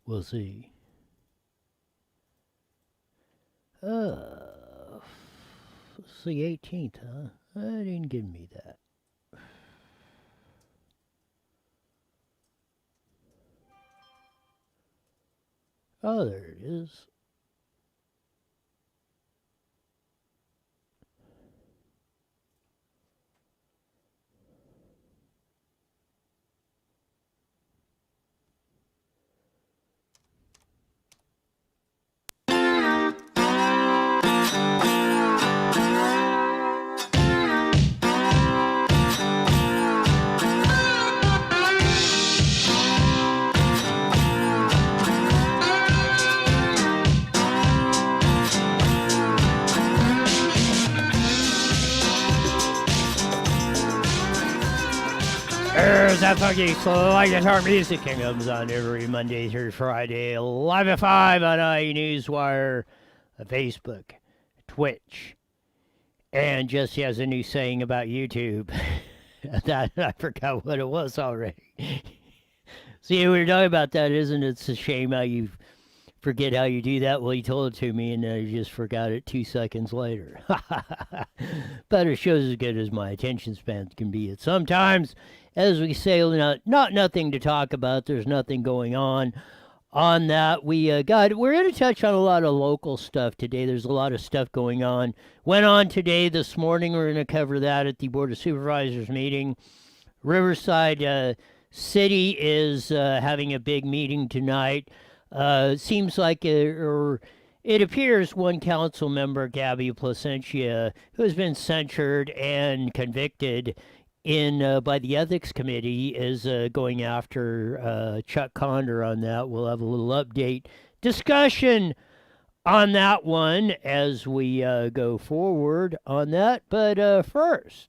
we'll see. It's the 18th, huh? It didn't give me that. Oh, there it is. There's that funky slow guitar music that comes on every Monday through Friday, live at 5 on Newswire, Facebook, Twitch, and Jesse has a new saying about YouTube. That I forgot what it was already. See, we were talking about that, isn't it? It's a shame how you forget how you do that. Well, he told it to me, and I just forgot it 2 seconds later. But it shows as good as my attention span can be at sometimes. As we say, not nothing to talk about. There's nothing going on that. We're going to touch on a lot of local stuff today. There's a lot of stuff going on. Went on today, this morning. We're going to cover that at the Board of Supervisors meeting. Riverside City is having a big meeting tonight. Seems like, or it appears, one council member, Gabby Placentia, who has been censured and convicted by the ethics committee, is going after Chuck Condor on that. We'll have a little update discussion on that one as we go forward on that. But first,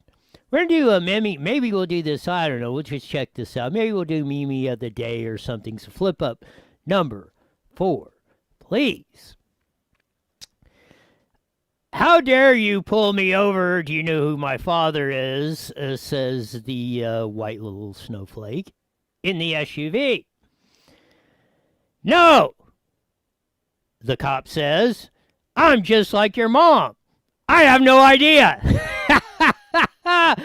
we're going to do a maybe we'll do this, I don't know, we'll just check this out. Maybe we'll do Meme of the Day or something. So flip up number 4, please. How dare you pull me over? Do you know who my father is? Says the white little snowflake in the SUV. No, the cop says. I'm just like your mom. I have no idea. Now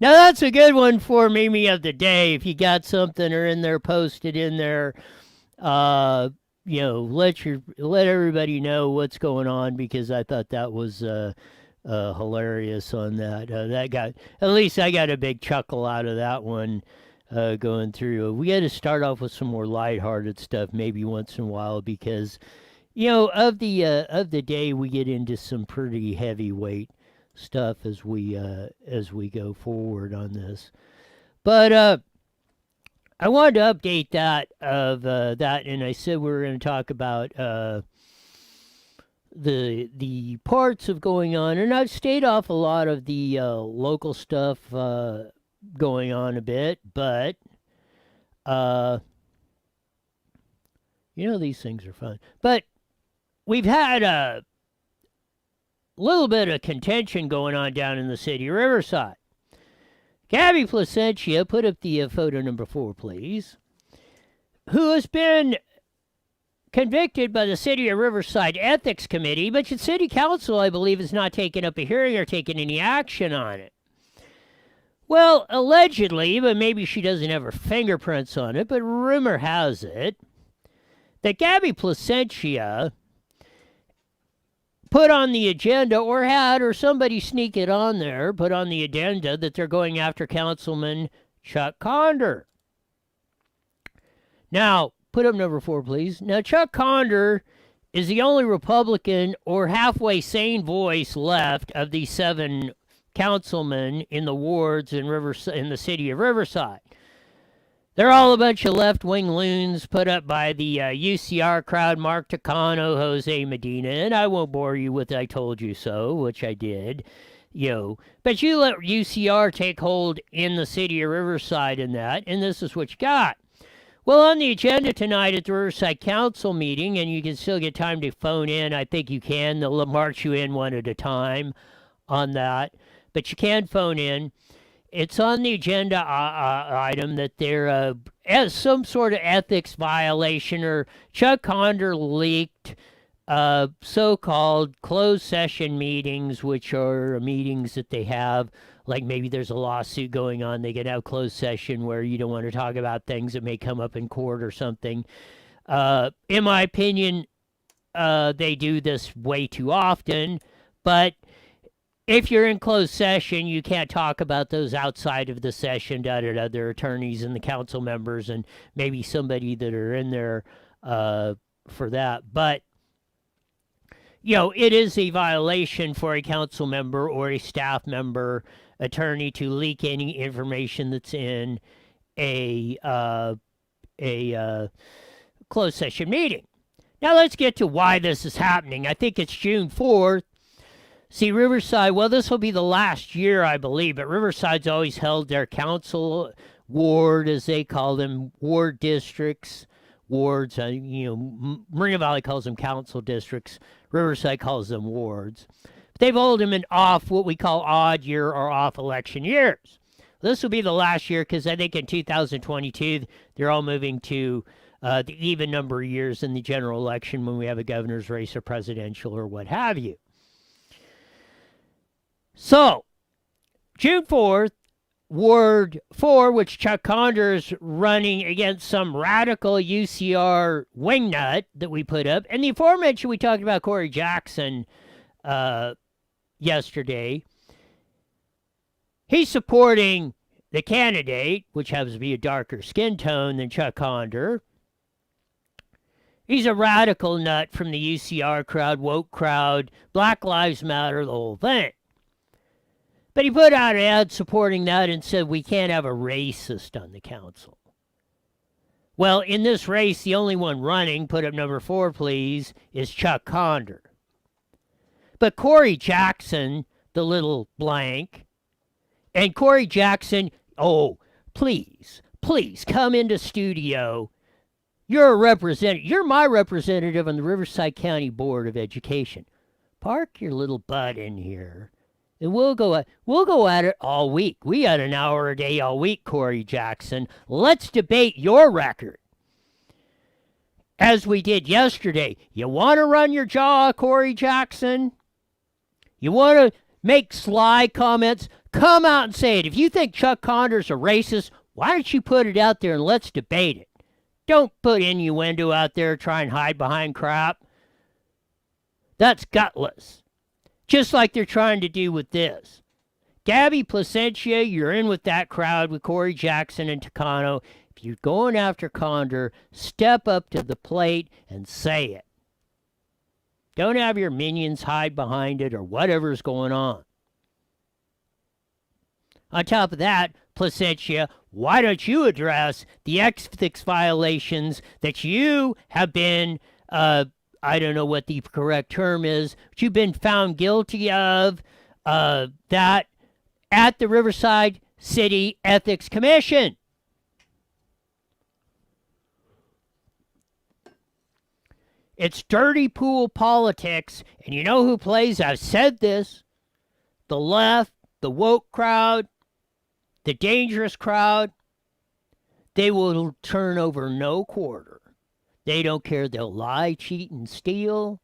that's a good one for Meme of the Day. If you got something or in there, post it in there. Let everybody know what's going on, because I thought that was hilarious on that. That got, at least I got a big chuckle out of that one going through. We got to start off with some more lighthearted stuff maybe once in a while, because of the day we get into some pretty heavyweight stuff as we go forward on this. But I wanted to update that, and I said we were going to talk about the parts of going on, and I've stayed off a lot of the local stuff going on a bit, but these things are fun. But we've had a little bit of contention going on down in the city of Riverside. Gabby Placentia, put up the photo number 4, please, who has been convicted by the City of Riverside Ethics Committee, but the City Council, I believe, has not taken up a hearing or taken any action on it. Well, allegedly, but maybe she doesn't have her fingerprints on it, but rumor has it that Gabby Placentia put on the agenda, or somebody sneak it on there, put on the agenda that they're going after Councilman Chuck Condor. Now, put up number 4, please. Now, Chuck Condor is the only Republican or halfway sane voice left of the 7 councilmen in the wards in the city of Riverside. They're all a bunch of left-wing loons put up by the UCR crowd, Mark Takano, Jose Medina, and I won't bore you with I told you so, which I did. But you let UCR take hold in the city of Riverside and this is what you got. Well, on the agenda tonight at the Riverside Council meeting, and you can still get time to phone in, I think you can. They'll march you in one at a time on that, but you can phone in. It's on the agenda item that they're as some sort of ethics violation, or Chuck Conder leaked so-called closed session meetings, which are meetings that they have, like maybe there's a lawsuit going on, they can have closed session where you don't want to talk about things that may come up in court or something. In my opinion, they do this way too often, but if you're in closed session, you can't talk about those outside of the session, their attorneys and the council members and maybe somebody that are in there for that. But it is a violation for a council member or a staff member attorney to leak any information that's in a closed session meeting. Now let's get to why this is happening. I think it's June 4th. See, Riverside, well, this will be the last year, I believe, but Riverside's always held their council ward, as they call them, ward districts, wards. Moreno Valley calls them council districts. Riverside calls them wards. They've held them in what we call odd year or off election years. This will be the last year because I think in 2022 they're all moving to the even number of years in the general election when we have a governor's race or presidential or what have you. So, June 4th, Ward 4, which Chuck Conder is running against some radical UCR wingnut that we put up. And the aforementioned, we talked about Corey Jackson yesterday. He's supporting the candidate, which happens to be a darker skin tone than Chuck Conder. He's a radical nut from the UCR crowd, woke crowd, Black Lives Matter, the whole thing. But he put out an ad supporting that and said we can't have a racist on the council. Well, in this race, the only one running, put up number 4, please, is Chuck Conder. But Corey Jackson, the little blank, and Corey Jackson, please come into studio. You're my representative on the Riverside County Board of Education. Park your little butt in here. And we'll go at it all week. We had an hour a day all week, Corey Jackson. Let's debate your record. As we did yesterday. You want to run your jaw, Corey Jackson? You want to make sly comments? Come out and say it. If you think Chuck Conder's a racist, why don't you put it out there and let's debate it? Don't put innuendo out there, try and hide behind crap. That's gutless. Just like they're trying to do with this. Gabby Placentia, you're in with that crowd with Corey Jackson and Takano. If you're going after Conder, step up to the plate and say it. Don't have your minions hide behind it or whatever's going on. On top of that, Placentia, why don't you address the ethics violations that you have been I don't know what the correct term is, but you've been found guilty of that at the Riverside City Ethics Commission. It's dirty pool politics, and you know who plays? I've said this. The left, the woke crowd, the dangerous crowd, they will turn over no quarter. They don't care. They'll lie, cheat, and steal.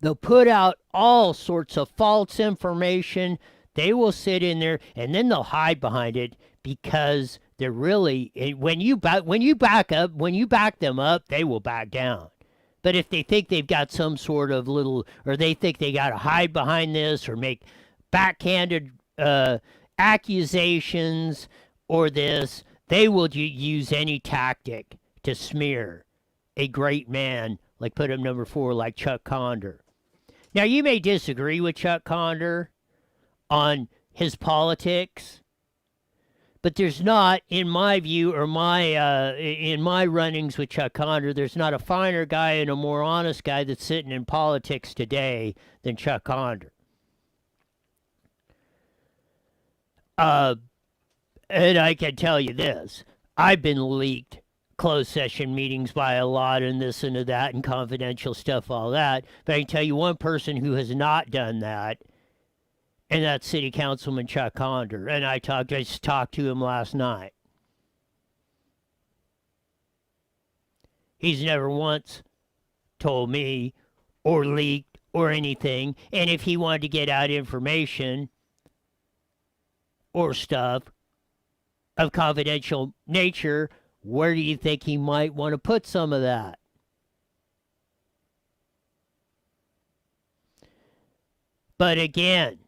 They'll put out all sorts of false information. They will sit in there, and then they'll hide behind it because they're really, when you back them up, they will back down. But if they think they've got some sort of little, or they think they got to hide behind this or make backhanded accusations or this, they will use any tactic to smear a great man, like put him number 4, like Chuck Conder. Now, you may disagree with Chuck Conder on his politics, but there's not, in my view, or in my runnings with Chuck Conder, there's not a finer guy and a more honest guy that's sitting in politics today than Chuck Conder. And I can tell you this, I've been leaked closed session meetings by a lot and this and that and confidential stuff, all that. But I can tell you one person who has not done that, and that's City Councilman Chuck Conder. And I just talked to him last night. He's never once told me or leaked or anything. And if he wanted to get out information or stuff of confidential nature, where do you think he might want to put some of that? But again,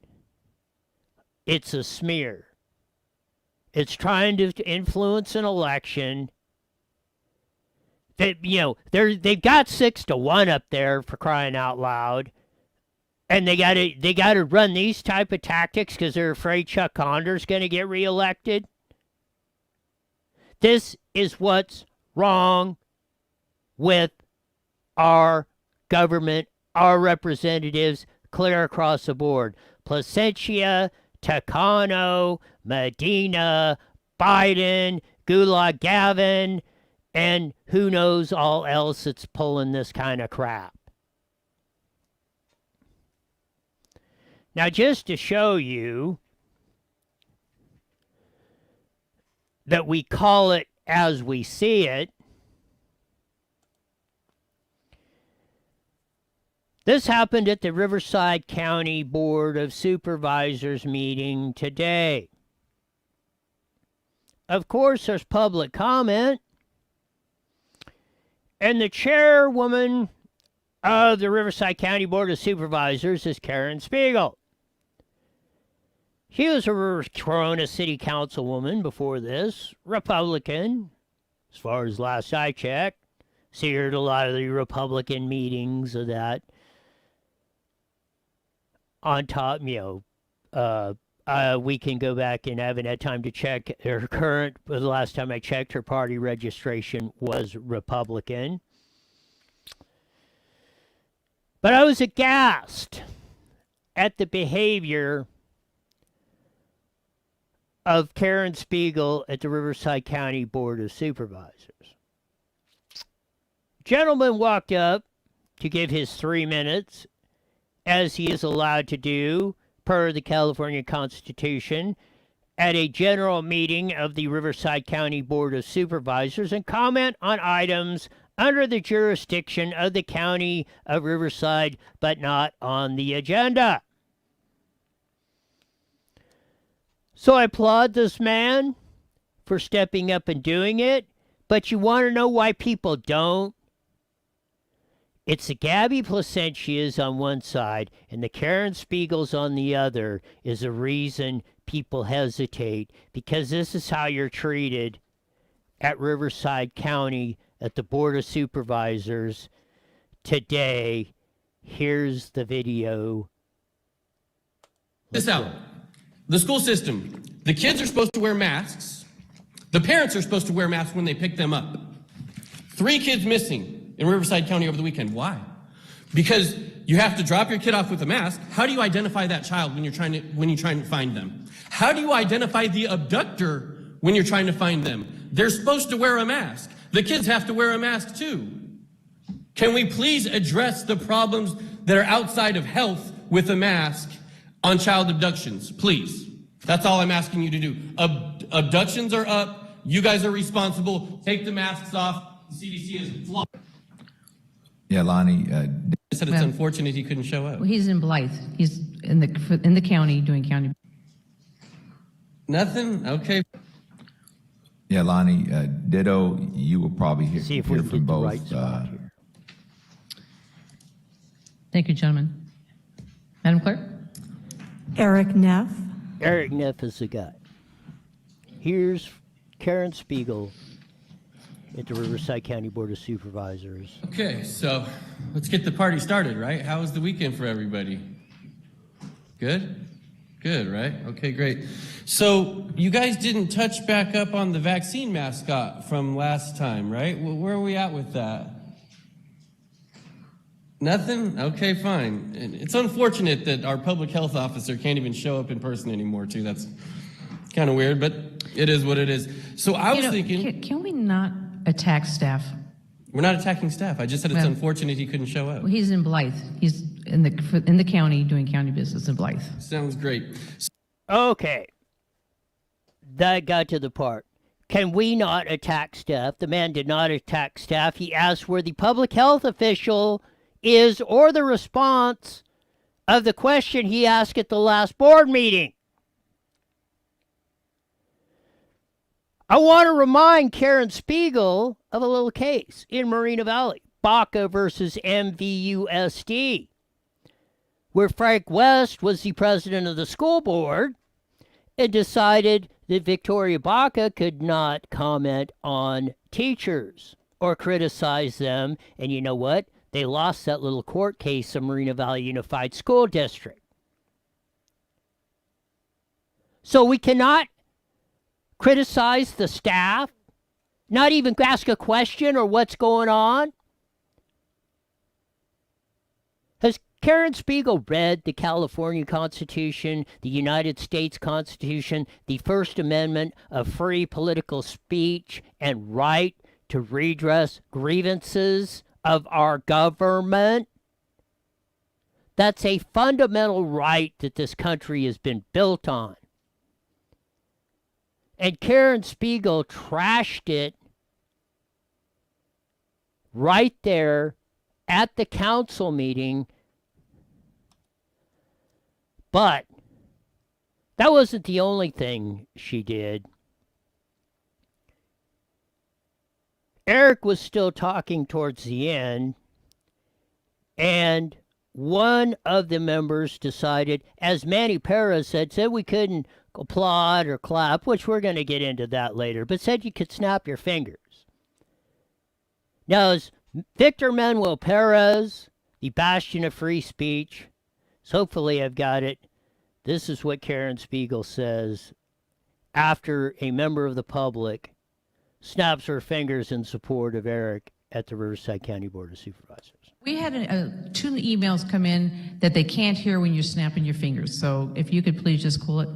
it's a smear. It's trying to influence an election. That, you know, they've got 6-1 up there, for crying out loud, and they got to run these type of tactics because they're afraid Chuck Connor's going to get reelected. This is what's wrong with our government, our representatives, clear across the board. Placentia, Takano, Medina, Biden, Gulag Gavin, and who knows all else that's pulling this kind of crap. Now, just to show you that we call it as we see it, this happened at the Riverside County Board of Supervisors meeting today. Of course, there's public comment, and the chairwoman of the Riverside County Board of Supervisors is Karen Spiegel. She was a Corona City Councilwoman before this, Republican, as far as last I checked. See her at a lot of the Republican meetings of that. On top, you know, we can go back and haven't had time to check her current, but the last time I checked, her party registration was Republican. But I was aghast at the behavior of Karen Spiegel at the Riverside County Board of Supervisors. Gentleman walked up to give his 3 minutes, as he is allowed to do per the California Constitution, at a general meeting of the Riverside County Board of Supervisors, and comment on items under the jurisdiction of the County of Riverside, but not on the agenda. So I applaud this man for stepping up and doing it, but you want to know why people don't? It's the Gabby Placentias on one side and the Karen Spiegels on the other is the reason people hesitate, because this is how you're treated at Riverside County at the Board of Supervisors today. Here's the video. This out. The school system. The kids are supposed to wear masks. The parents are supposed to wear masks when they pick them up. 3 kids missing in Riverside County over the weekend. Why? Because you have to drop your kid off with a mask. How do you identify that child when you're trying to find them? How do you identify the abductor when you're trying to find them? They're supposed to wear a mask. The kids have to wear a mask too. Can we please address the problems that are outside of health with a mask on child abductions? Please. That's all I'm asking you to do. Abductions are up. You guys are responsible. Take the masks off. The CDC is flawed. Yeah, Lonnie. I said it's unfortunate he couldn't show up. Well, he's in Blythe. He's in the county doing county. Nothing? Okay. Yeah, Lonnie. Ditto. You will probably hear See if we from get the both. right spot here. Thank you, gentlemen. Madam Clerk? Eric Neff. Eric Neff is the guy. Here's Karen Spiegel at the Riverside County Board of Supervisors. Okay, so let's get the party started, right? How was the weekend for everybody? Good? Good, right? Okay, great. So you guys didn't touch back up on the vaccine mascot from last time, right? Where are we at with that? Nothing? Okay, fine. It's unfortunate that our public health officer can't even show up in person anymore, too. That's kind of weird, but it is what it is. So I was thinking... Can we not attack staff? We're not attacking staff. I just said it's unfortunate he couldn't show up. Well, he's in Blythe. He's in the county doing county business in Blythe. Sounds great. Okay. That got to the part. can we not attack staff? The man did not attack staff. He asked where the public health official is or the response of the question he asked at the last board meeting. I want to remind Karen Spiegel of a little case in Moreno Valley, Baca versus MVUSD, where Frank West was the president of the school board and decided that Victoria Baca could not comment on teachers or criticize them. And you know what? They lost that little court case in Moreno Valley Unified School District. So we cannot criticize the staff, not even ask a question or what's going on. Has Karen Spiegel read the California Constitution, the United States Constitution, the First Amendment of free political speech and right to redress grievances of our government? That's a fundamental right that this country has been built on. And Karen Spiegel trashed it right there at the council meeting. But that wasn't the only thing she did. Eric was still talking towards the end, and one of the members decided, as Manny Perez said we couldn't applaud or clap, which we're going to get into that later, but said you could snap your fingers. Now, as Victor Manuel Perez, the bastion of free speech, so hopefully I've got it. This is what Karen Spiegel says after a member of the public snaps her fingers in support of Eric at the Riverside County Board of Supervisors. We had 2 emails come in that they can't hear when you're snapping your fingers. So if you could please just cool it.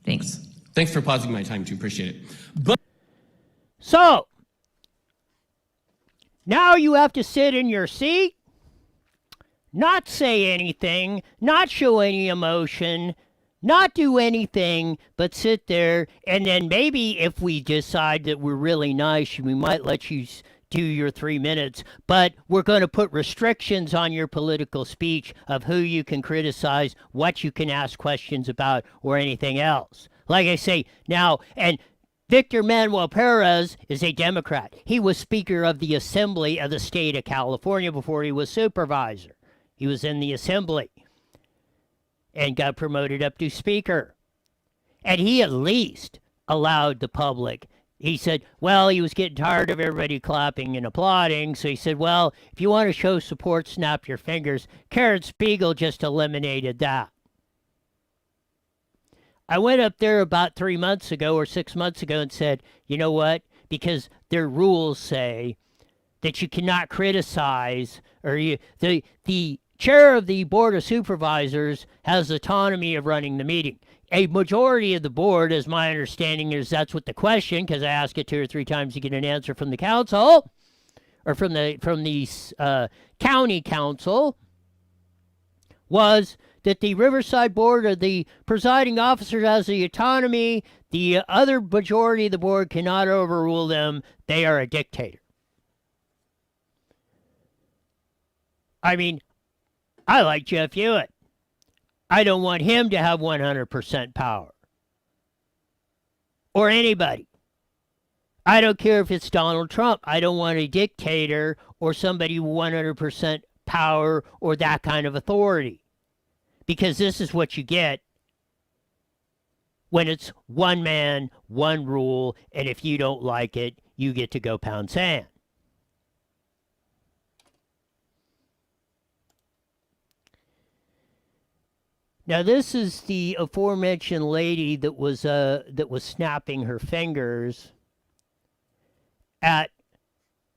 Thanks. Thanks for pausing my time, too. Appreciate it. But So, now you have to sit in your seat, not say anything, not show any emotion, not do anything, but sit there, and then maybe if we decide that we're really nice, we might let you do your 3 minutes, but we're going to put restrictions on your political speech of who you can criticize, what you can ask questions about, or anything else. Like I say, now, and Victor Manuel Perez is a Democrat. He was Speaker of the Assembly of the state of California before he was supervisor. He was in the Assembly and got promoted up to Speaker. And he at least allowed the public. He said, well, he was getting tired of everybody clapping and applauding, so he said, well, if you want to show support, snap your fingers. Karen Spiegel just eliminated that. I went up there about 3 months ago or 6 months ago and said, you know what? Because their rules say that you cannot criticize, or the chair of the Board of Supervisors has autonomy of running the meeting. A majority of the board, as my understanding is, that's what the question, because I ask it 2 or 3 times to get an answer from the council, or from the county council, was that the Riverside Board or the presiding officer has the autonomy. The other majority of the board cannot overrule them. They are a dictator. I mean, I like Jeff Hewitt. I don't want him to have 100% power. Or anybody. I don't care if it's Donald Trump. I don't want a dictator or somebody with 100% power or that kind of authority. Because this is what you get when it's one man, one rule, and if you don't like it, you get to go pound sand. Now, this is the aforementioned lady that was snapping her fingers at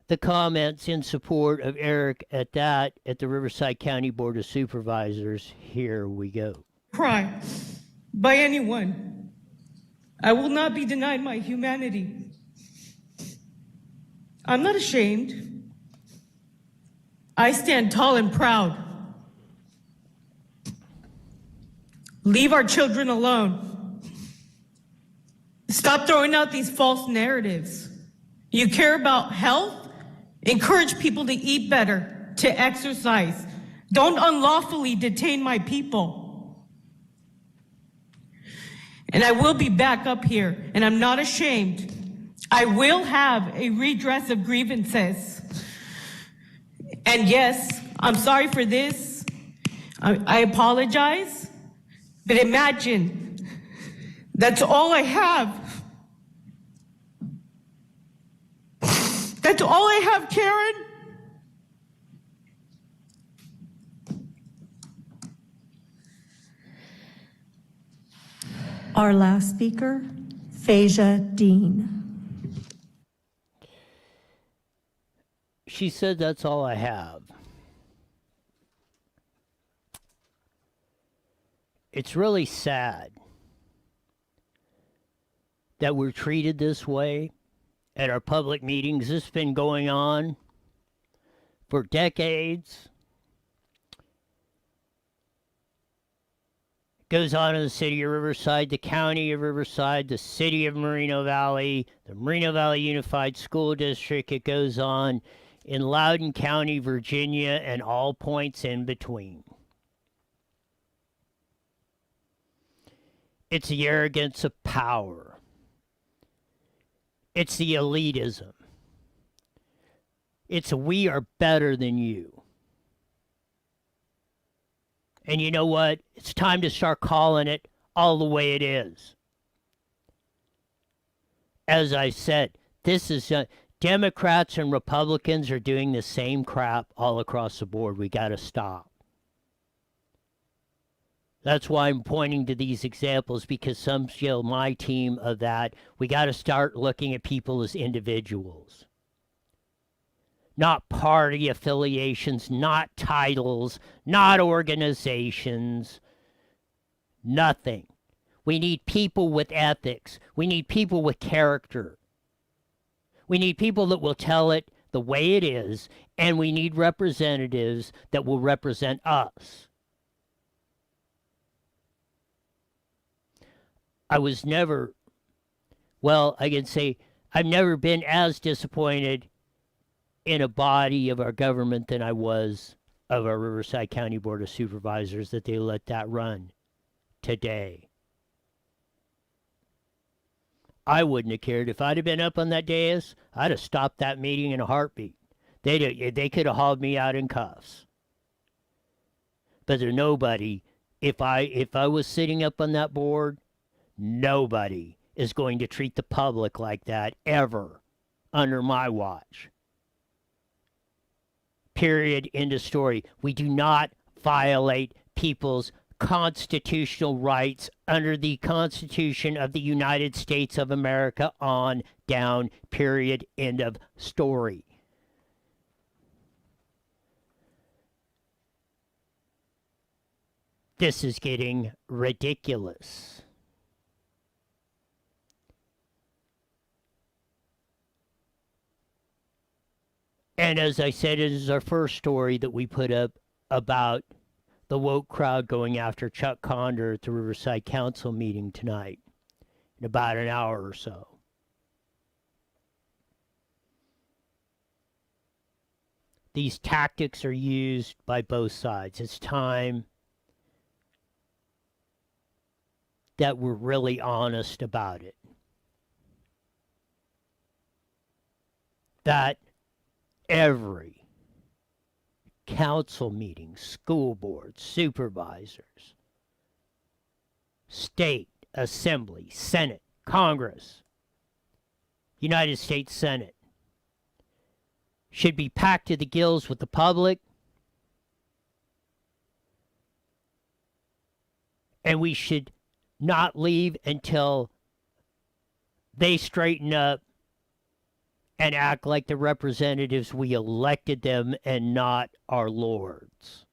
the comments in support of Eric at the Riverside County Board of Supervisors. Here we go. Crime by anyone. I will not be denied my humanity. I'm not ashamed. I stand tall and proud. Leave our children alone. Stop throwing out these false narratives. You care about health? Encourage people to eat better, to exercise. Don't unlawfully detain my people. And I will be back up here, and I'm not ashamed. I will have a redress of grievances. And yes, I'm sorry for this. I apologize. But imagine, that's all I have. That's all I have, Karen. Our last speaker, Phasia Dean. She said, that's all I have. It's really sad that we're treated this way at our public meetings. This has been going on for decades. It goes on in the city of Riverside, the county of Riverside, the city of Moreno Valley, the Moreno Valley Unified School District. It goes on in Loudoun County, Virginia, and all points in between. It's the arrogance of power. It's the elitism. It's we are better than you. And you know what? It's time to start calling it all the way it is. As I said, this is Democrats and Republicans are doing the same crap all across the board. We got to stop. That's why I'm pointing to these examples, because some show my team of that. We got to start looking at people as individuals. Not party affiliations, not titles, not organizations, nothing. We need people with ethics. We need people with character. We need people that will tell it the way it is, and we need representatives that will represent us. I was never, well, I can say I've never been as disappointed in a body of our government than I was of our Riverside County Board of Supervisors, that they let that run today. I wouldn't have cared. If I'd have been up on that dais, I'd have stopped that meeting in a heartbeat. They could have hauled me out in cuffs. But there's nobody, if I was sitting up on that board, nobody is going to treat the public like that ever under my watch. Period. End of story. We do not violate people's constitutional rights under the Constitution of the United States of America on down. Period. End of story. This is getting ridiculous. And as I said, it is our first story that we put up about the woke crowd going after Chuck Condor at the Riverside Council meeting tonight in about an hour or so. These tactics are used by both sides. It's time that we're really honest about it. That every council meeting, school boards, supervisors, state, assembly, Senate, Congress, United States Senate should be packed to the gills with the public, and we should not leave until they straighten up and act like the representatives we elected them and not our lords.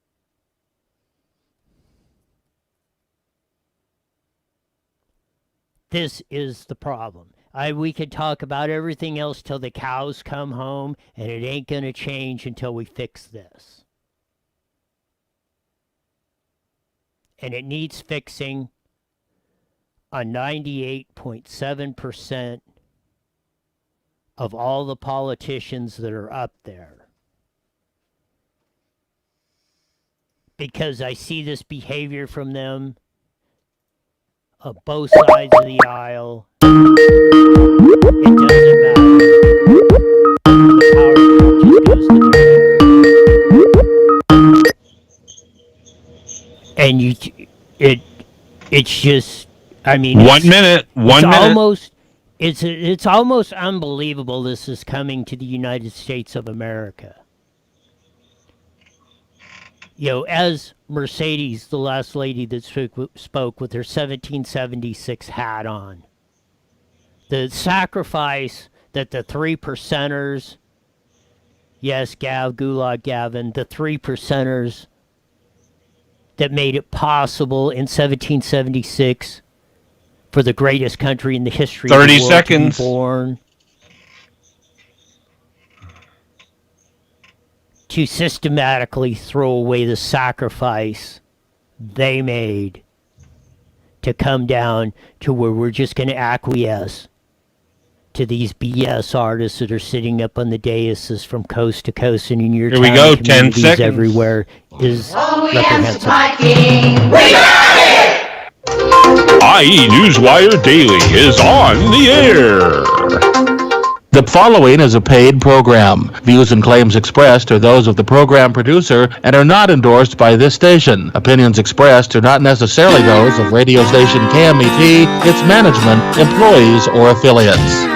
This is the problem. We could talk about everything else till the cows come home, and it ain't going to change until we fix this. And it needs fixing on 98.7% of all the politicians that are up there. Because I see this behavior from them on both sides of the aisle. It doesn't matter. The power just goes to their head. And it's just, I mean, 1 minute. It's almost unbelievable this is coming to the United States of America. As Mercedes, the last lady that spoke with her 1776 hat on, the sacrifice that the 3%ers, yes, Gulag Gavin, the 3%ers that made it possible in 1776 for the greatest country in the history of the world 30 seconds. to be born, to systematically throw away the sacrifice they made to come down to where we're just going to acquiesce to these BS artists that are sitting up on the daises from coast to coast and in your Here we town go, and 10 communities seconds. everywhere is reprehensible. IE Newswire Daily is on the air. The following is a paid program. Views and claims expressed are those of the program producer and are not endorsed by this station. Opinions expressed are not necessarily those of radio station KMET, its management, employees, or affiliates.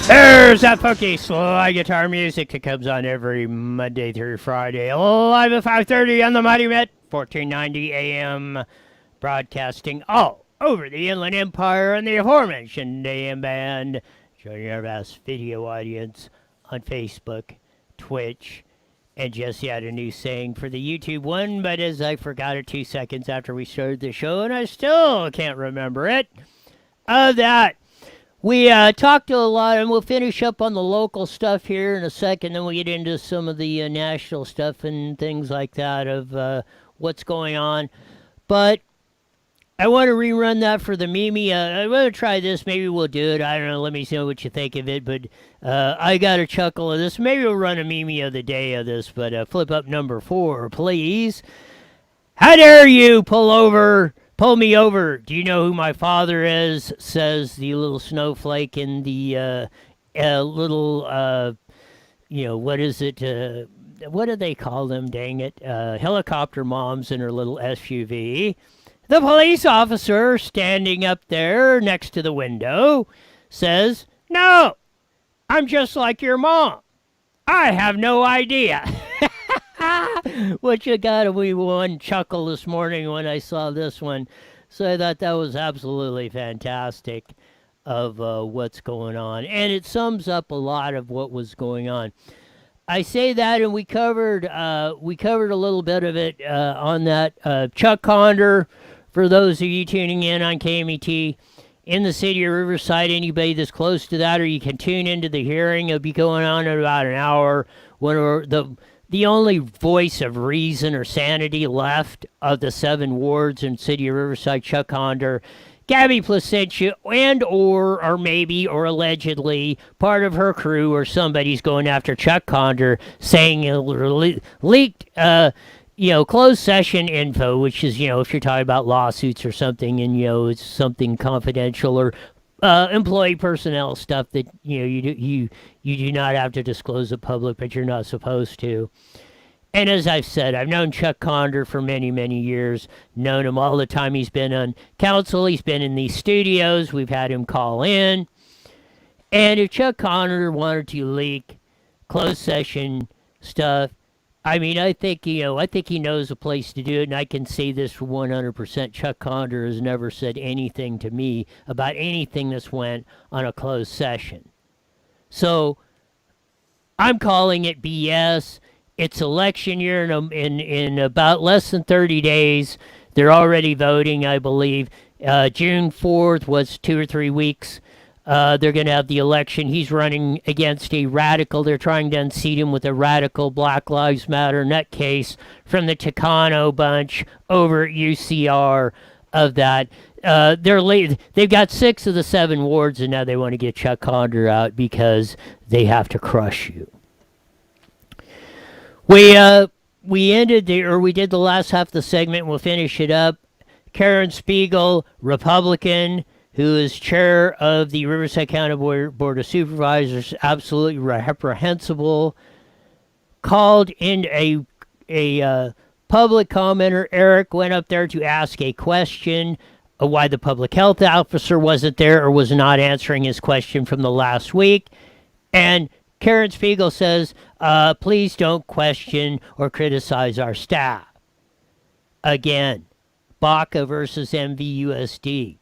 There's that funky slide guitar music that comes on every Monday through Friday, live at 5:30 on the Mighty Met, 1490 AM, broadcasting all over the Inland Empire on the aforementioned AM band. Joining our vast video audience on Facebook, Twitch, and Jesse had a new saying for the YouTube one, but as I forgot it 2 seconds after we started the show, and I still can't remember it. Of that, we talked a lot, and we'll finish up on the local stuff here in a second, then we'll get into some of the national stuff and things like that of what's going on. But I want to rerun that for the Mimi. I'm going to try this. Maybe we'll do it. I don't know. Let me know what you think of it. But I got a chuckle of this. Maybe we'll run a Mimi of the day of this. But flip up number 4, please. How dare you pull me over. Do you know who my father is? Says the little snowflake in the little, what is it? What do they call them, dang it? Helicopter moms in her little SUV. The police officer standing up there next to the window says, "No, I'm just like your mom. I have no idea." Which got me one chuckle this morning when I saw this one. So I thought that was absolutely fantastic of what's going on. And it sums up a lot of what was going on. I say that, and we covered a little bit of it on that. Chuck Conder, for those of you tuning in on KMET, in the city of Riverside, anybody that's close to that, or you can tune into the hearing. It'll be going on in about an hour. When the only voice of reason or sanity left of the 7 wards in city of Riverside, Chuck Conder, Gabby Placentia, or maybe, or allegedly, part of her crew or somebody's going after Chuck Conder, saying leaked, closed session info, which is, if you're talking about lawsuits or something, and, it's something confidential or employee personnel stuff that, you do not have to disclose to the public, but you're not supposed to. And as I've said, I've known Chuck Conder for many, many years. Known him all the time he's been on council. He's been in these studios. We've had him call in. And if Chuck Conder wanted to leak closed session stuff, I think he knows a place to do it, and I can say this for 100%. Chuck Conder has never said anything to me about anything that's went on a closed session. So I'm calling it BS. It's election year in about less than 30 days. They're already voting, I believe. June 4th was 2 or 3 weeks. They're going to have the election. He's running against a radical. They're trying to unseat him with a radical Black Lives Matter nutcase from the Takano bunch over at UCR of that. They've got 6 of the 7 wards, and now they want to get Chuck Conder out because they have to crush you. We did the last half of the segment. We'll finish it up. Karen Spiegel, Republican, who is chair of the Riverside County Board of Supervisors, absolutely reprehensible, called in a public commenter. Eric went up there to ask a question of why the public health officer wasn't there or was not answering his question from the last week. And Karen Spiegel says, please don't question or criticize our staff. Again, Baca versus MVUSD.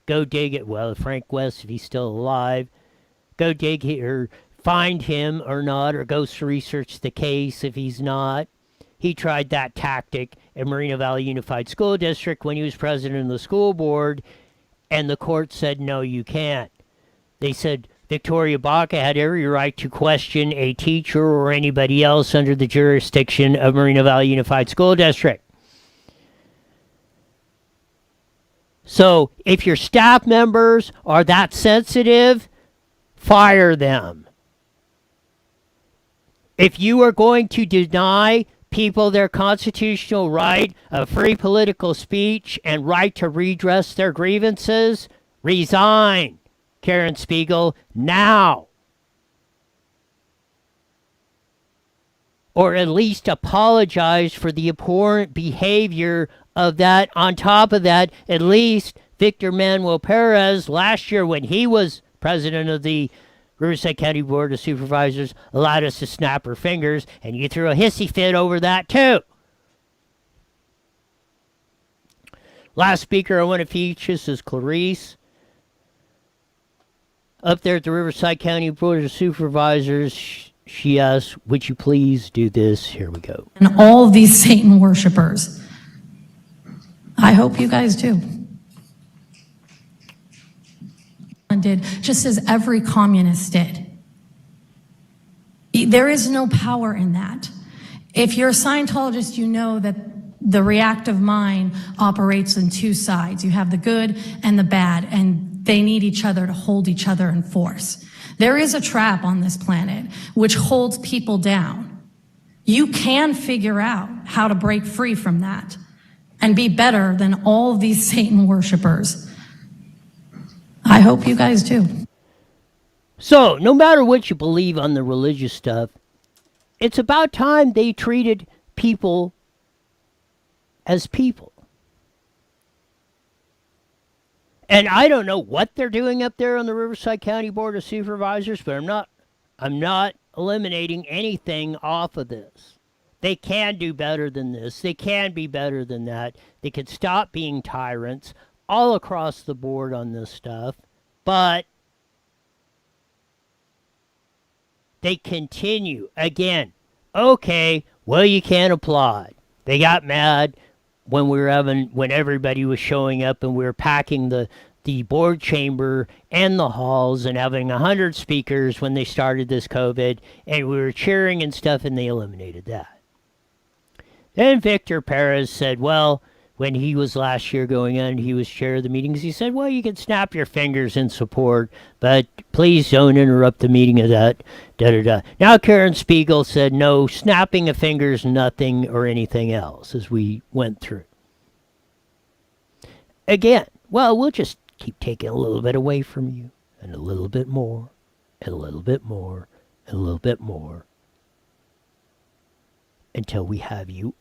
Go dig it. Well, Frank West, if he's still alive, go dig it or find him or not, or go research the case if he's not. He tried that tactic at Moreno Valley Unified School District when he was president of the school board, and the court said, no, you can't. They said Victoria Baca had every right to question a teacher or anybody else under the jurisdiction of Moreno Valley Unified School District. So if your staff members are that sensitive, fire them. If you are going to deny people their constitutional right of free political speech and right to redress their grievances, resign, Karen Spiegel, now. Or at least apologize for the abhorrent behavior of that. On top of that, at least Victor Manuel Perez, last year when he was president of the Riverside County Board of Supervisors, allowed us to snap our fingers, and you threw a hissy fit over that too. Last speaker I want to feature is Clarice. Up there at the Riverside County Board of Supervisors, she asked, would you please do this? Here we go. And all of these Satan worshipers, I hope you guys do. Did just as every communist did. There is no power in that. If you're a Scientologist, you know that the reactive mind operates in 2 sides. You have the good and the bad, and they need each other to hold each other in force. There is a trap on this planet which holds people down. You can figure out how to break free from that and be better than all of these Satan worshipers. I hope you guys do. So, no matter what you believe on the religious stuff, it's about time they treated people as people. And I don't know what they're doing up there on the Riverside County Board of Supervisors, but I'm not eliminating anything off of this. They can do better than this. They can be better than that. They could stop being tyrants all across the board on this stuff, but they continue. Again, okay, well, you can't applaud. They got mad when everybody was showing up and we were packing the board chamber and the halls and having 100 speakers when they started this COVID, and we were cheering and stuff, and they eliminated that. Then Victor Perez said, well, when he was last year going on, he was chair of the meetings, he said, well, you can snap your fingers in support, but please don't interrupt the meeting of that, da-da-da. Now Karen Spiegel said, no, snapping of fingers, nothing or anything else, as we went through. Again, well, we'll just keep taking a little bit away from you, and a little bit more, and a little bit more, and a little bit more, until we have you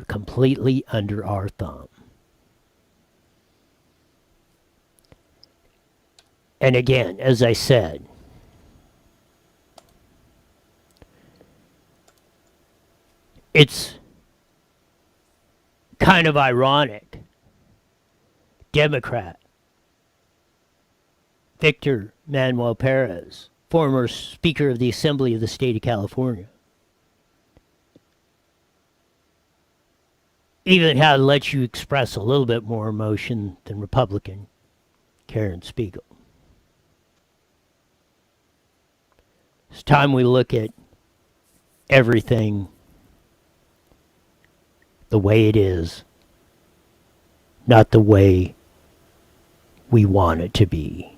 completely under our thumb. And again, as I said, it's kind of ironic. Democrat Victor Manuel Perez, former Speaker of the Assembly of the State of California, even how to let you express a little bit more emotion than Republican Karen Spiegel. It's time we look at everything the way it is, not the way we want it to be.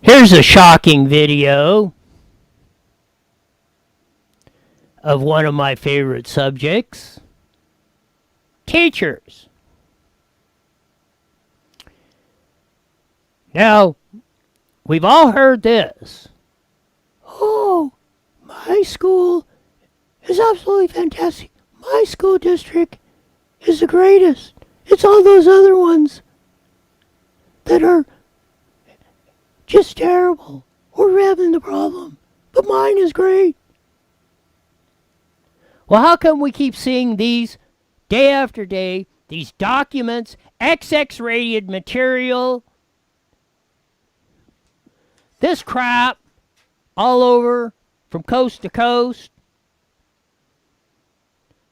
Here's a shocking video of one of my favorite subjects, teachers. Now, we've all heard this. Oh, my school is absolutely fantastic. My school district is the greatest. It's all those other ones that are just terrible. We're having the problem, but mine is great. Well, how come we keep seeing these day after day, these documents, XX-rated material, this crap all over from coast to coast?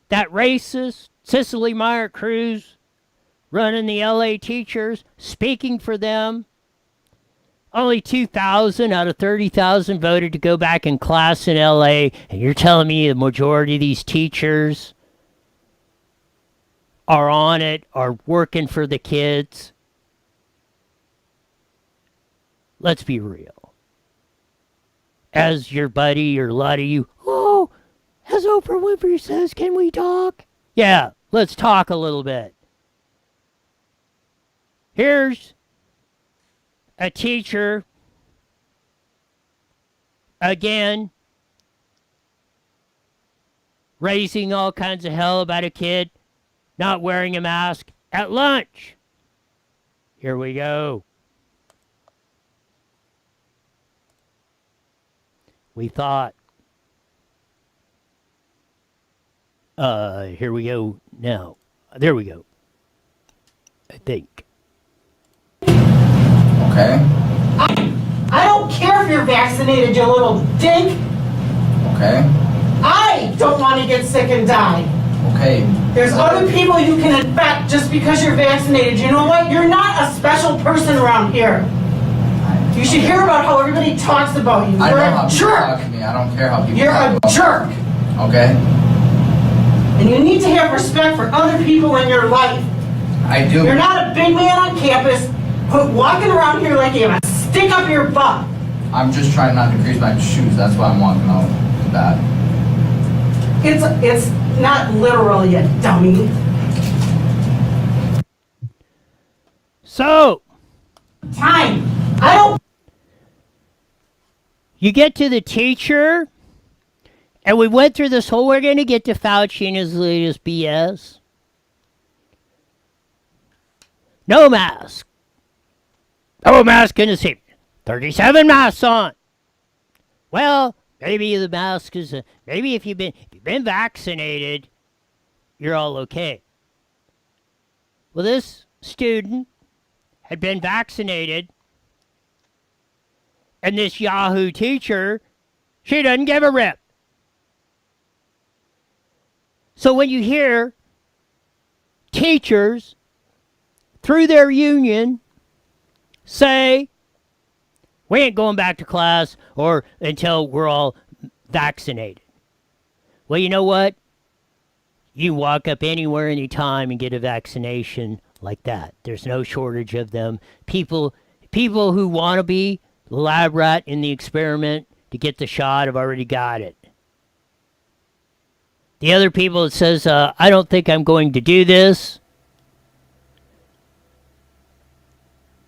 That racist Cicely Meyer Cruz running the LA teachers, speaking for them. Only 2,000 out of 30,000 voted to go back in class in LA, and you're telling me the majority of these teachers are on it, are working for the kids? Let's be real. As your buddy or a lot of you, oh, as Oprah Winfrey says, can we talk? Yeah, let's talk a little bit. Here's a teacher, again, raising all kinds of hell about a kid not wearing a mask at lunch. Here we go. We thought, here we go now. There we go. I think. Okay. I don't care if you're vaccinated, you little dink. Okay. I don't want to get sick and die. Okay. There's other people you can infect just because you're vaccinated. You know what? You're not a special person around here. You should hear about how everybody talks about you. I You're know a how people jerk. talk to me. I don't care how people You're talk a about jerk. me. Okay. And you need to have respect for other people in your life. I do. You're not a big man on campus walking around here like you have a stick up your butt. I'm just trying not to grease my shoes. That's why I'm walking out with that. It's not literal, you dummy. So, Time. I don't. you get to the teacher, and we went through this whole, we're going to get to Fauci and his latest BS. No mask. No mask in the seat. 37 masks on. Well, maybe the mask is, maybe if you've been vaccinated, you're all okay. Well, this student had been vaccinated, and this Yahoo teacher, she doesn't give a rip. So when you hear teachers through their union say, we ain't going back to class or until we're all vaccinated. Well, you know what? You walk up anywhere, anytime and get a vaccination like that. There's no shortage of them. People who want to be the lab rat in the experiment to get the shot have already got it. The other people that says, I don't think I'm going to do this,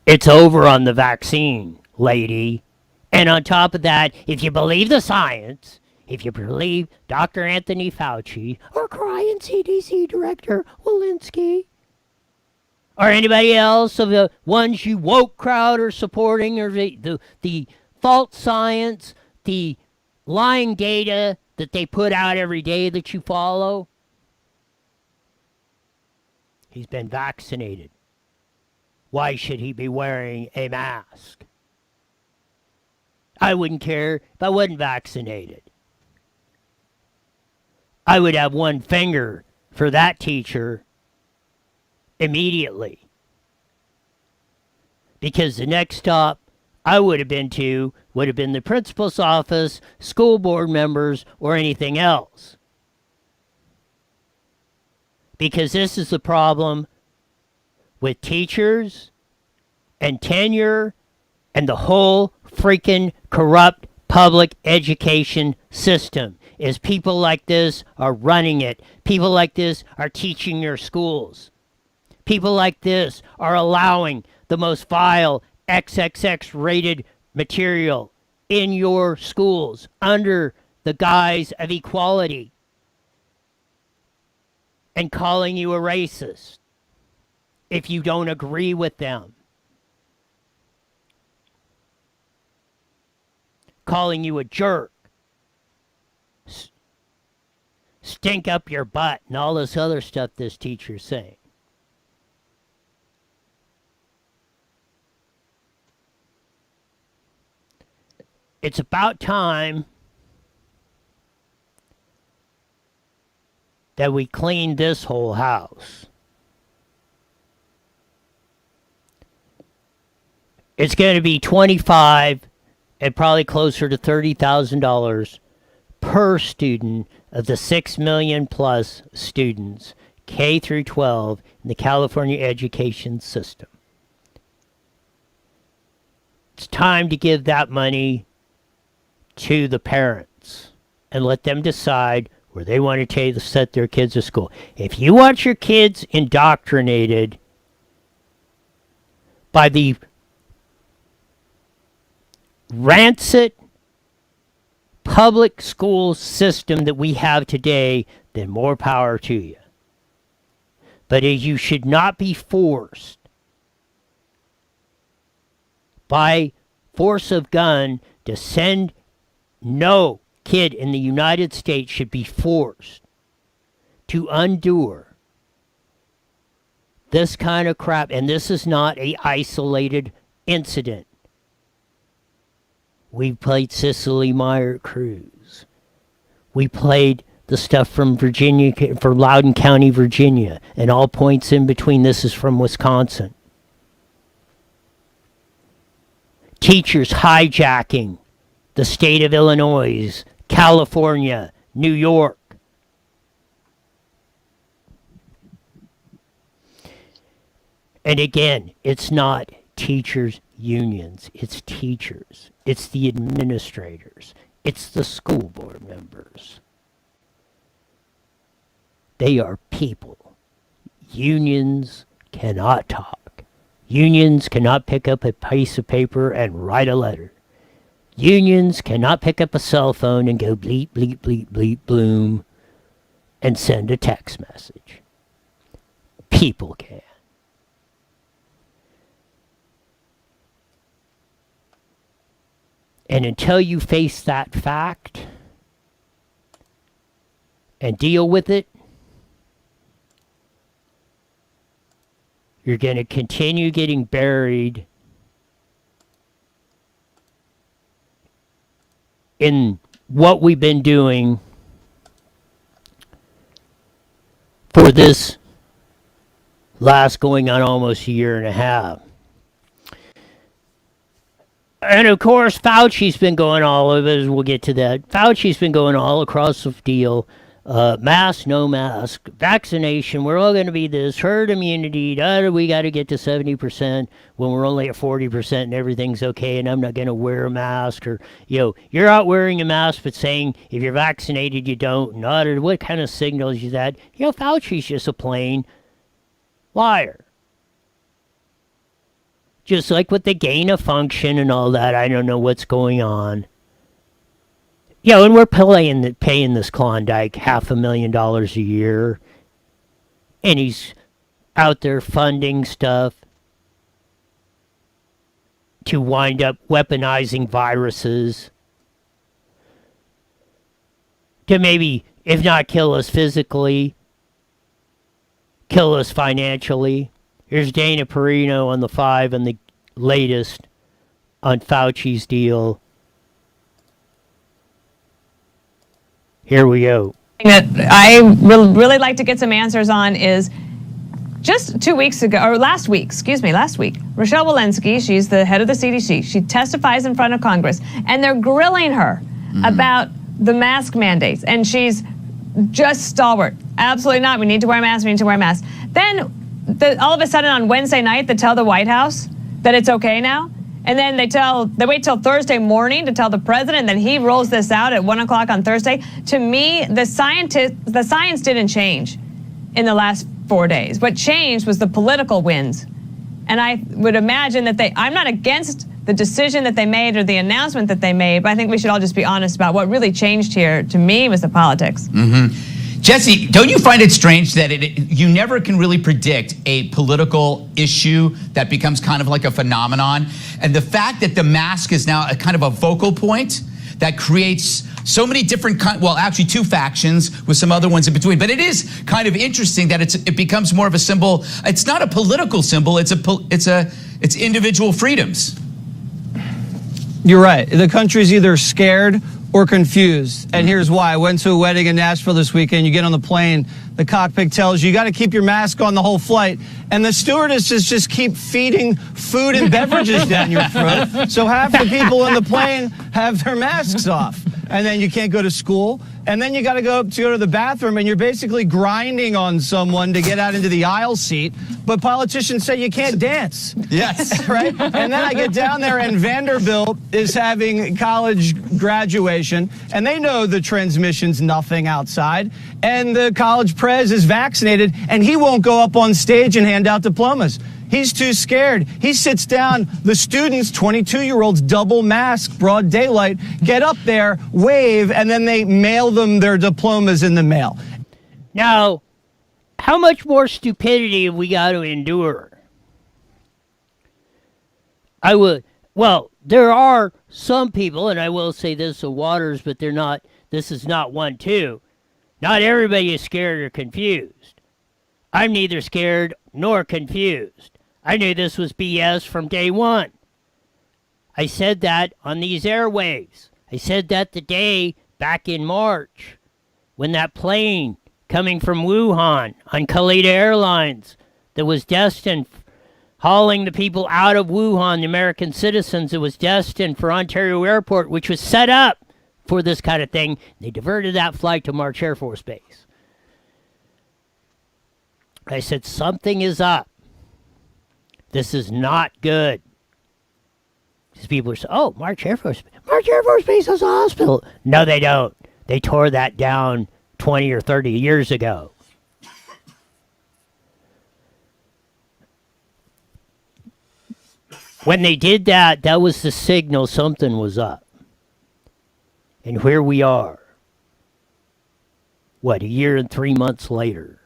it's over on the vaccine, lady. And on top of that, if you believe the science, if you believe Dr. Anthony Fauci or crying CDC Director Walensky or anybody else of the ones you woke crowd are supporting, or the false science, the lying data that they put out every day that you follow, he's been vaccinated. Why should he be wearing a mask? I wouldn't care if I wasn't vaccinated. I would have one finger for that teacher immediately. Because the next stop I would have been to would have been the principal's office, school board members, or anything else. Because this is the problem with teachers and tenure and the whole freaking corrupt public education system is people like this are running it. People like this are teaching your schools. People like this are allowing the most vile XXX rated material in your schools under the guise of equality and calling you a racist if you don't agree with them. Calling you a jerk. Stink up your butt and all this other stuff this teacher's saying. It's about time that we clean this whole house. It's going to be $25 and probably closer to $30,000 per student of the 6 million plus students, K through 12, in the California education system. It's time to give that money to the parents and let them decide where they want to set their kids to school. If you want your kids indoctrinated by the rancid public school system that we have today, then more power to you. But you should not be forced by force of gun to send. No kid in the United States should be forced to endure this kind of crap. And this is not an isolated incident. We played Cicely Meyer Cruz. We played the stuff from Virginia, from Loudoun County, Virginia, and all points in between. This is from Wisconsin. Teachers hijacking the state of Illinois, California, New York. And again, it's not teachers' unions. It's teachers. It's the administrators. It's the school board members. They are people. Unions cannot talk. Unions cannot pick up a piece of paper and write a letter. Unions cannot pick up a cell phone and go bleep, bleep, bleep, bleep, bloom and send a text message. People can. And until you face that fact and deal with it, you're going to continue getting buried in what we've been doing for this last going on almost a year and a half. And of course, Fauci's been going all over it. We'll get to that. Fauci's been going all across the deal. Mask, no mask, vaccination, we're all going to be this, herd immunity, we got to get to 70% when we're only at 40% and everything's okay and I'm not going to wear a mask, or, you're out wearing a mask but saying if you're vaccinated you don't, and what kind of signal is that? Fauci's just a plain liar. Just like with the gain of function and all that, I don't know what's going on. And we're paying this Klondike $500,000 a year. And he's out there funding stuff to wind up weaponizing viruses. To maybe, if not kill us physically, kill us financially. Here's Dana Perino on the 5 and the latest on Fauci's deal. Here we go. that I would really like to get some answers on is just 2 weeks ago, or last week, Rochelle Walensky, she's the head of the CDC, she testifies in front of Congress, and they're grilling her about the mask mandates, and she's just stalwart. Absolutely not. We need to wear masks. We need to wear masks. Then all of a sudden on Wednesday night, they tell the White House that it's okay now. And then they wait till Thursday morning to tell the president, and then he rolls this out at 1 o'clock on Thursday. To me, the science didn't change in the last 4 days. What changed was the political winds. And I would imagine that I'm not against the decision that they made or the announcement that they made, but I think we should all just be honest about what really changed here, to me, was the politics. Jesse, don't you find it strange that you never can really predict a political issue that becomes kind of like a phenomenon? And the fact that the mask is now a kind of a focal point that creates so many different, well, actually two factions with some other ones in between. But it is kind of interesting that it becomes more of a symbol. It's not a political symbol. It's individual freedoms. You're right. The country's either scared or confused. And here's why. I went to a wedding in Nashville this weekend. You get on the plane, the cockpit tells you got to keep your mask on the whole flight. And the stewardesses just keep feeding food and beverages down your throat. So half the people in the plane have their masks off. And then you can't go to school. And then you got to go to the bathroom, and you're basically grinding on someone to get out into the aisle seat. But politicians say you can't dance. Yes. Right? And then I get down there, and Vanderbilt is having college graduation, and they know the transmission's nothing outside. And the college prez is vaccinated, and he won't go up on stage and hand out diplomas. He's too scared. He sits down. The students, 22-year-olds, double mask, broad daylight, get up there, wave, and then they mail them their diplomas in the mail. Now, how much more stupidity have we got to endure? Well, there are some people, and I will say this of Waters, but this is not one too. Not everybody is scared or confused. I'm neither scared nor confused. I knew this was BS from day one. I said that on these airwaves. I said that the day back in March when that plane coming from Wuhan on Khalida Airlines that was destined, hauling the people out of Wuhan, the American citizens, that was destined for Ontario Airport, which was set up for this kind of thing. They diverted that flight to March Air Force Base. I said, something is up. This is not good. These people are saying, oh, March Air Force Base has a hospital. No, they don't. They tore that down 20 or 30 years ago. When they did that, that was the signal something was up. And here we are. What, a year and 3 months later?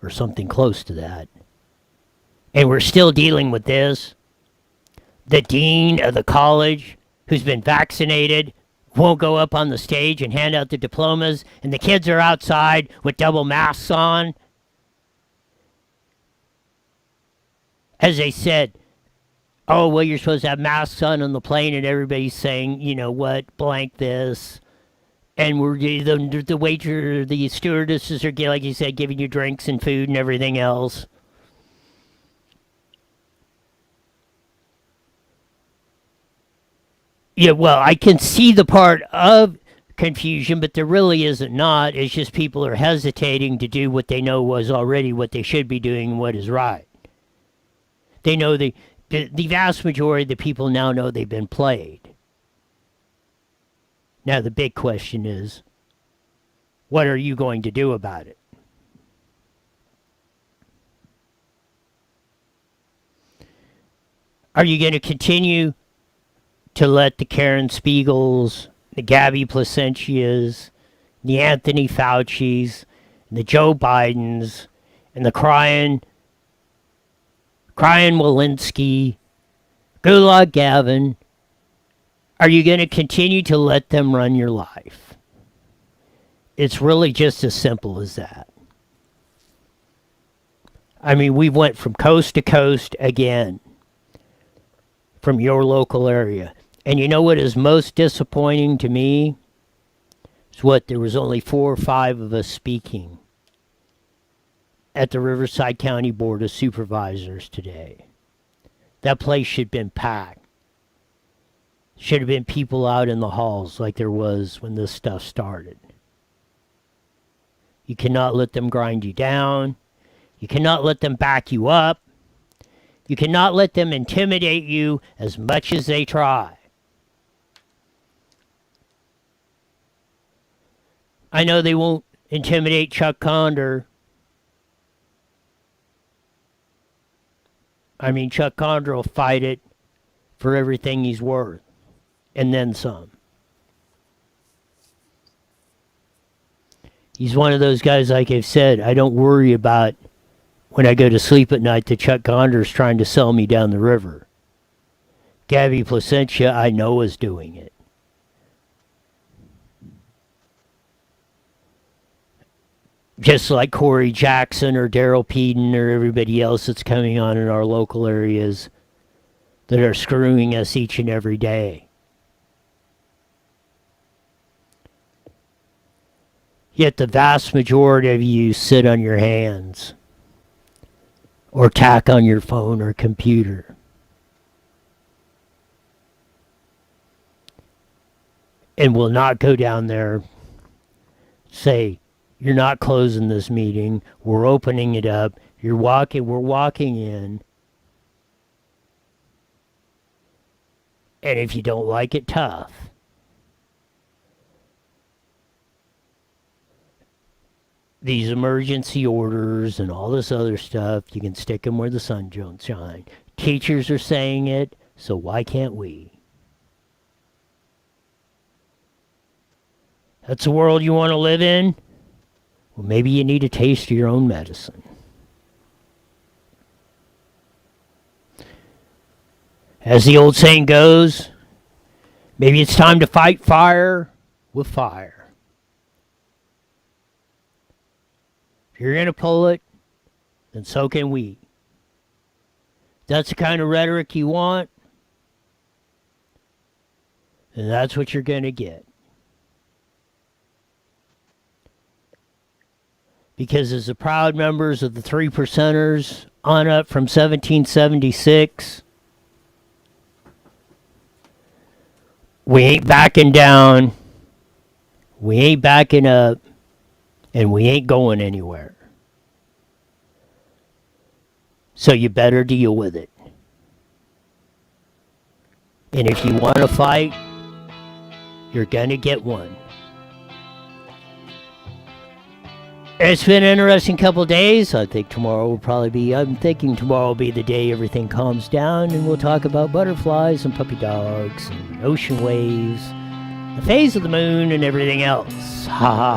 Or something close to that. And we're still dealing with this. The dean of the college, who's been vaccinated, won't go up on the stage and hand out the diplomas, and the kids are outside with double masks on. As they said, oh, well, you're supposed to have masks on the plane, and everybody's saying, you know what, blank this. And the waiter, the stewardesses are, like you said, giving you drinks and food and everything else. Yeah, well, I can see the part of confusion, but there really isn't not. It's just people are hesitating to do what they know was already what they should be doing and what is right. They know the vast majority of the people now know they've been played. Now the big question is, what are you going to do about it? Are you going to continue to let the Karen Spiegels, the Gabby Placentias, the Anthony Faucis, the Joe Bidens, and the crying Walensky, Gulag Gavin, are you going to continue to let them run your life? It's really just as simple as that. I mean, we went from coast to coast again from your local area. And you know what is most disappointing to me? There was only 4 or 5 of us speaking at the Riverside County Board of Supervisors today. That place should have been packed. Should have been people out in the halls like there was when this stuff started. You cannot let them grind you down. You cannot let them back you up. You cannot let them intimidate you as much as they try. I know they won't intimidate Chuck Conder. I mean, Chuck Conder will fight it for everything he's worth, and then some. He's one of those guys, like I've said, I don't worry about when I go to sleep at night that Chuck Conder's trying to sell me down the river. Gabby Placentia, I know, is doing it. Just like Corey Jackson or Daryl Peden or everybody else that's coming on in our local areas that are screwing us each and every day. Yet the vast majority of you sit on your hands or tack on your phone or computer. And will not go down there, say, you're not closing this meeting, we're opening it up, we're walking in. And if you don't like it, tough. These emergency orders and all this other stuff, you can stick them where the sun don't shine. Teachers are saying it, so why can't we? That's the world you want to live in? Well, maybe you need a taste of your own medicine. As the old saying goes, maybe it's time to fight fire with fire. If you're going to pull it, then so can we. That's the kind of rhetoric you want, and that's what you're going to get. Because as the proud members of the 3 Percenters on up from 1776, we ain't backing down, we ain't backing up, and we ain't going anywhere. So you better deal with it. And if you want to fight, you're going to get one. It's been an interesting couple of days. I'm thinking tomorrow will be the day everything calms down and we'll talk about butterflies and puppy dogs and ocean waves, the phase of the moon and everything else. Ha ha ha.